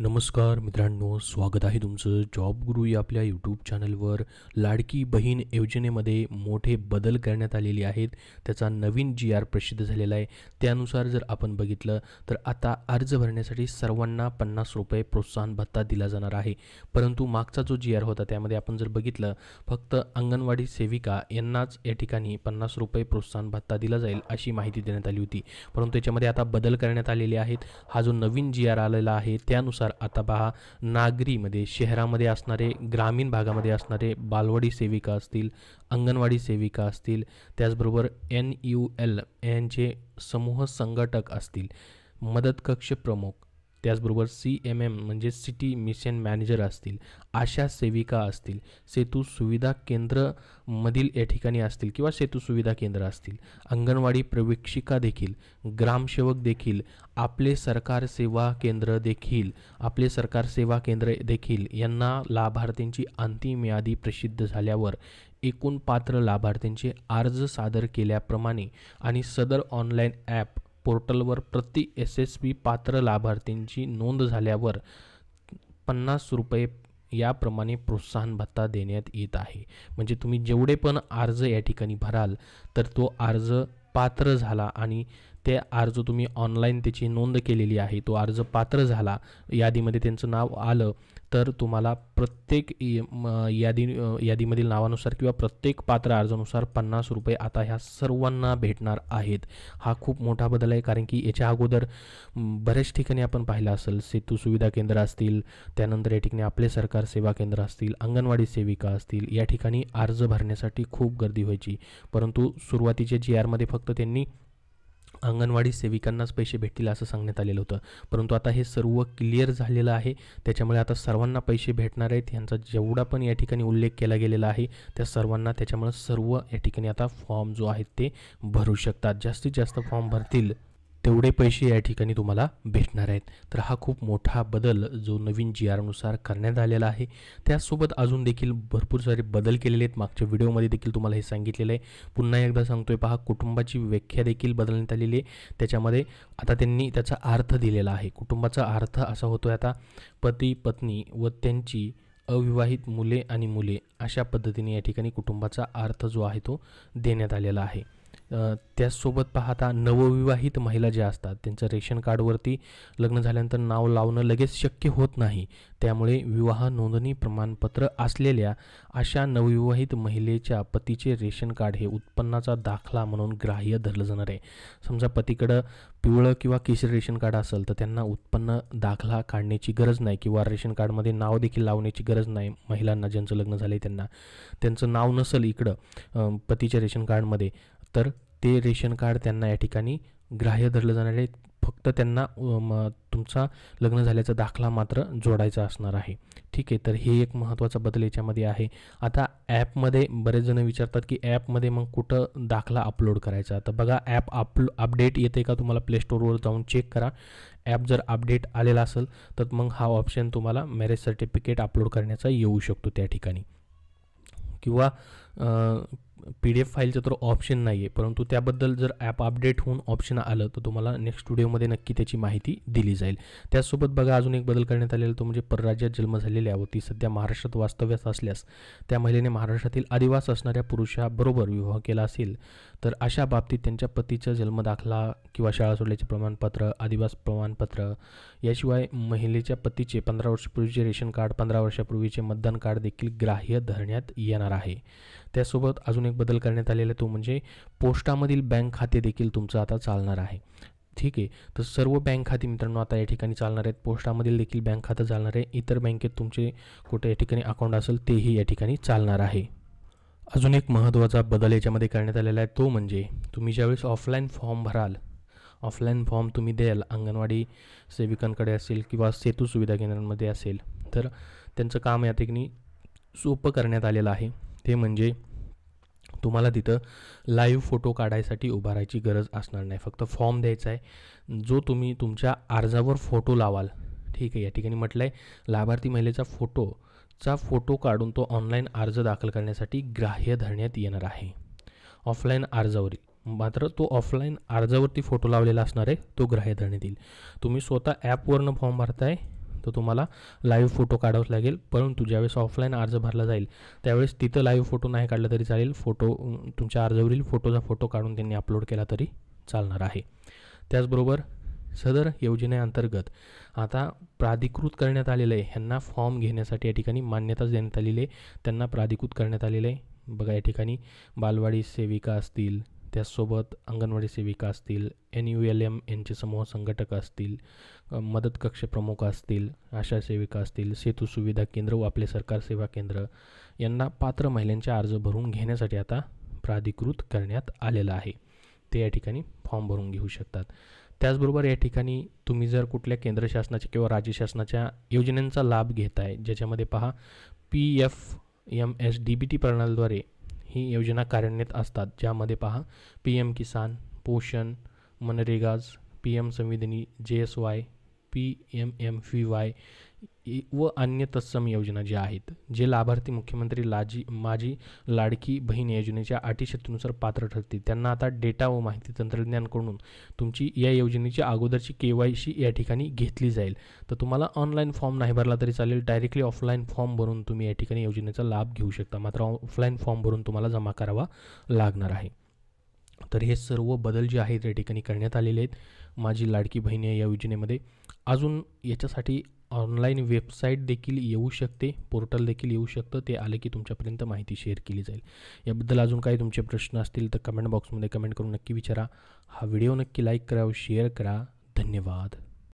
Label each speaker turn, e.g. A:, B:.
A: नमस्कार मित्रांनो, स्वागत आहे तुमचं जॉब गुरु या आपल्या यूट्यूब चॅनलवर. लाडकी बहीण योजनेमध्ये मोठे बदल करण्यात आलेले आहेत. त्याचा नवीन GR प्रसिद्ध झालेला आहे. त्यानुसार जर आपण बघितलं तर आता अर्ज भरण्यासाठी सर्वांना ₹50 प्रोत्साहन भत्ता दिला जाणार आहे. परंतु मागचा जो GR होता त्यामध्ये आपण जर बघितलं फक्त अंगणवाडी सेविका यांनाच या ठिकाणी ₹50 प्रोत्साहन भत्ता दिला जाईल अशी माहिती देण्यात आली होती. परंतु याच्यामध्ये आता बदल करण्यात आलेले आहेत. हा जो नवीन GR आलेला आहे त्यानुसार आता पहा, नागरीमध्ये शहरामध्ये असणारे, ग्रामीण भागामध्ये असणारे बालवाडी सेविका असतील, अंगणवाडी सेविका असतील, त्याचबरोबर NUL यांचे समूह संघटक असतील, मदत कक्ष प्रमुख, त्याचबरोबर CMM म्हणजे सिटी मिशन मॅनेजर असतील, आशा सेविका असतील, सेतू सुविधा केंद्र मधील या ठिकाणी असतील किंवा सेतू सुविधा केंद्र असतील, अंगणवाडी प्रवेक्षिका देखील, ग्रामसेवक देखील, आपले सरकार सेवा केंद्र देखील यांना लाभार्थ्यांची अंतिम यादी प्रसिद्ध झाल्यावर एकूण पात्र लाभार्थ्यांचे अर्ज सादर केल्याप्रमाणे आणि सदर ऑनलाईन ॲप पोर्टलवर प्रति SSP पात्र लाभार्थींची नोंद झाल्यावर ₹50 याप्रमाणे प्रोत्साहन भत्ता देण्यात येत आहे. म्हणजे तुम्ही जेवढे पण अर्ज या ठिकाणी भराल तर तो अर्ज पात्र झाला आणि ते अर्ज तुम्ही ऑनलाईन त्याची नोंद केलेली आहे, तो अर्ज पात्र झाला, यादीमध्ये त्यांचं नाव आलं तर तुम्हाला प्रत्येक यादीमधील नावानुसार किंवा प्रत्येक पात्र अर्जानुसार ₹50 आता ह्या सर्वांना भेटणार आहेत. हा खूप मोठा बदल आहे, कारण की याच्या अगोदर बऱ्याच ठिकाणी आपण पाहिलं असेल, सेतू सुविधा केंद्र असतील, त्यानंतर या ठिकाणी आपले सरकार सेवा केंद्र असतील, अंगणवाडी सेविका असतील, या ठिकाणी अर्ज भरण्यासाठी खूप गर्दी व्हायची. परंतु सुरुवातीच्या GRमध्ये फक्त त्यांनी अंगणवाडी सेविकांनाच पैसे भेटतील असं सांगण्यात आलेलं होतं. परंतु आता हे सर्व क्लिअर झालेलं आहे. त्याच्यामुळे आता सर्वांना पैसे भेटणार आहेत. यांचा जेवढा पण या ठिकाणी उल्लेख केला गेलेला आहे त्या सर्वांना, त्याच्यामुळे सर्व या ठिकाणी आता फॉर्म जो आहेत ते भरू शकतात. जास्तीत जास्त फॉर्म भरतील तेवढे पैसे या ठिकाणी तुम्हाला भेटणार आहेत. तर हा खूप मोठा बदल जो नवीन GRनुसार करण्यात आलेला आहे. त्यासोबत अजून देखील भरपूर सारे बदल केलेले आहेत. मागच्या व्हिडिओमध्ये देखील तुम्हाला हे सांगितलेलं आहे. पुन्हा एकदा सांगतोय, पहा, कुटुंबाची व्याख्या देखील बदलण्यात आलेली आहे. त्याच्यामध्ये आता त्यांनी त्याचा अर्थ दिलेला आहे. कुटुंबाचा अर्थ असा होतोय आता पती, पत्नी व त्यांची अविवाहित मुले आणि मुले, अशा पद्धतीने या ठिकाणी कुटुंबाचा अर्थ जो आहे तो देण्यात आलेला आहे. त्याचसोबत पाहता नवविवाहित महिला ज्या असतात त्यांचं रेशन कार्डवरती लग्न झाल्यानंतर नाव लावणं लगेच शक्य होत नाही. त्यामुळे विवाह नोंदणी प्रमाणपत्र असलेल्या अशा नवविवाहित महिलेच्या पतीचे रेशन कार्ड हे उत्पन्नाचा दाखला म्हणून ग्राह्य धरलं जाणार आहे. समजा पतीकडं पिवळं किंवा केशरी रेशन कार्ड असेल तर त्यांना उत्पन्न दाखला काढण्याची गरज नाही किंवा रेशन कार्डमध्ये नाव देखील लावण्याची गरज नाही. महिलांना ज्यांचं लग्न झालं आहे त्यांचं नाव नसेल इकडं पतीच्या रेशन कार्डमध्ये, तर ते रेशन कार्ड त्यांना या ठिकाणी ग्राह्य धरलं जाणार आहे. फक्त त्यांना तुमचा लग्न झाल्याचा दाखला मात्र जोडायचा असणार आहे. ठीक आहे, तर हे एक महत्त्वाचा बदल याच्यामध्ये आहे. आता ॲपमध्ये बरेच जण विचारतात की ॲपमध्ये मग कुठं दाखला अपलोड करायचा. तर बघा, ॲप अपडेट येते का तुम्हाला प्ले स्टोअरवर जाऊन चेक करा. ॲप जर अपडेट आलेला असेल तर मग हा ऑप्शन तुम्हाला मॅरेज सर्टिफिकेट अपलोड करण्याचा येऊ शकतो त्या ठिकाणी. किंवा PDF फाईलचं तर ऑप्शन नाही आहे, परंतु त्याबद्दल जर ॲप अपडेट होऊन ऑप्शन आलं तर तुम्हाला नेक्स्ट व्हिडिओमध्ये नक्की त्याची माहिती दिली जाईल. त्याचसोबत बघा, अजून एक बदल करण्यात आलेला तो म्हणजे परराज्यात जन्म झालेल्या व ती सध्या महाराष्ट्रात वास्तव्यास असल्यास त्या महिलेने महाराष्ट्रातील आदिवास असणाऱ्या पुरुषाबरोबर विवाह केला असेल तर अशा बाबतीत त्यांच्या पतीचा जन्मदाखला किंवा शाळा सोडल्याचे प्रमाणपत्र, आदिवास प्रमाणपत्र, याशिवाय महिलेच्या पतीचे 15 वर्षापूर्वीचे रेशन कार्ड, 15 वर्षापूर्वीचे मतदान कार्ड देखील ग्राह्य धरण्यात येणार आहे. त्यासोबत अजून एक बदल करण्यात आलेला तो म्हणजे पोस्टामधील बँक खाते देखील तुमचं आता चालणार आहे. ठीक आहे, तर सर्व बँक खाती मित्रांनो आता या ठिकाणी चालणार आहेत. पोस्टामधील देखील बँक खातं चालणार आहे. इतर बँकेत तुमचे कुठे या ठिकाणी अकाउंट असेल तेही या ठिकाणी चालणार आहे. अजून एक महत्त्वाचा बदल याच्यामध्ये करण्यात आलेला आहे तो म्हणजे तुम्ही ज्यावेळेस ऑफलाईन फॉर्म भराल, ऑफलाईन फॉर्म तुम्ही द्याल अंगणवाडी सेविकांकडे असेल किंवा सेतू सुविधा केंद्रांमध्ये असेल, तर त्यांचं काम या ठिकाणी सोपं करण्यात आलेलं आहे. ते म्हणजे तुम्हाला तिथं लाईव्ह फोटो काढायसाठी उभा राहायची गरज असणार नाही. फक्त फॉर्म द्यायचा आहे, जो तुम्ही तुमच्या अर्जावर फोटो लावाल. ठीक आहे, या ठिकाणी म्हटलं आहे लाभार्थी महिलेचा फोटो काढून तो ऑनलाईन अर्ज दाखल करण्यासाठी ग्राह्य धरण्यात येणार आहे. ऑफलाईन अर्जावरील मात्र तो ऑफलाईन अर्जावरती फोटो लावलेला असणार आहे, तो ग्राह्य धरण्यात येईल. तुम्ही स्वतः ॲपवरनं फॉर्म भरताय तर तुम्हाला लाईव्ह फोटो काढावाच लागेल. परंतु ज्यावेळेस ऑफलाईन अर्ज भरला जाईल त्यावेळेस तिथं लाईव्ह फोटो नाही काढला तरी चालेल. तुमच्या अर्जावरील फोटो काढून त्यांनी अपलोड केला तरी चालणार आहे. त्याचबरोबर सदर योजनेअंतर्गत आता प्राधिकृत करण्यात आलेलं आहे, ह्यांना फॉर्म घेण्यासाठी या ठिकाणी मान्यता देण्यात आलेली आहे, त्यांना प्राधिकृत करण्यात आलेलं आहे. बघा या ठिकाणी बालवाडी सेविका असतील, त्याचसोबत अंगणवाडी सेविका असतील, NULM यांचे समूह संघटक असतील, मदत कक्ष प्रमुख असतील, आशा सेविका असतील, सेतू सुविधा केंद्र व आपले सरकार सेवा केंद्र यांना पात्र महिलांचे अर्ज भरून घेण्यासाठी आता प्राधिकृत करण्यात आलेलं आहे. ते या ठिकाणी फॉर्म भरून घेऊ शकतात. त्याचबरोबर या ठिकाणी तुम्ही जर कुठल्या केंद्र शासनाच्या किंवा राज्य शासनाच्या योजनांचा लाभ घेताय, ज्याच्यामध्ये पहा PFMS DBT प्रणालीद्वारे ही योजना कार्यान्वित असतात, ज्यामध्ये पहा PM किसान, पोषण, मनरेगाज, PM संवेदनी, JSY, PMMVY व अन्य तत्सम योजना ज्या आहेत. जे लाभार्थी मुख्यमंत्री माझी लाडकी बहीण योजनेच्या अटी शर्तीनुसार पात्र ठरतील त्यांना आता डेटा व माहिती तंत्रज्ञानकडून तुमची या योजनेची अगोदरची KYC या ठिकाणी घेतली जाईल. तर तुम्हाला ऑनलाईन फॉर्म नाही भरला तरी चालेल, डायरेक्टली ऑफलाईन फॉर्म भरून तुम्ही या ठिकाणी योजनेचा लाभ घेऊ शकता. मात्र ऑफलाईन फॉर्म भरून तुम्हाला जमा करावा लागणार आहे. तर हे सर्व बदल जे आहेत या ठिकाणी करण्यात आलेले आहेत माझी लाडकी बहीण या योजनेमध्ये. अजून याच्यासाठी ऑनलाईन वेबसाईट देखील येऊ शकते, पोर्टल देखील येऊ शकतं. ते आले की तुमच्यापर्यंत माहिती शेअर केली जाईल. याबद्दल अजून काही तुमचे प्रश्न असतील तर कमेंट बॉक्समध्ये कमेंट करून नक्की विचारा. हा व्हिडिओ नक्की लाईक करा व शेअर करा. धन्यवाद.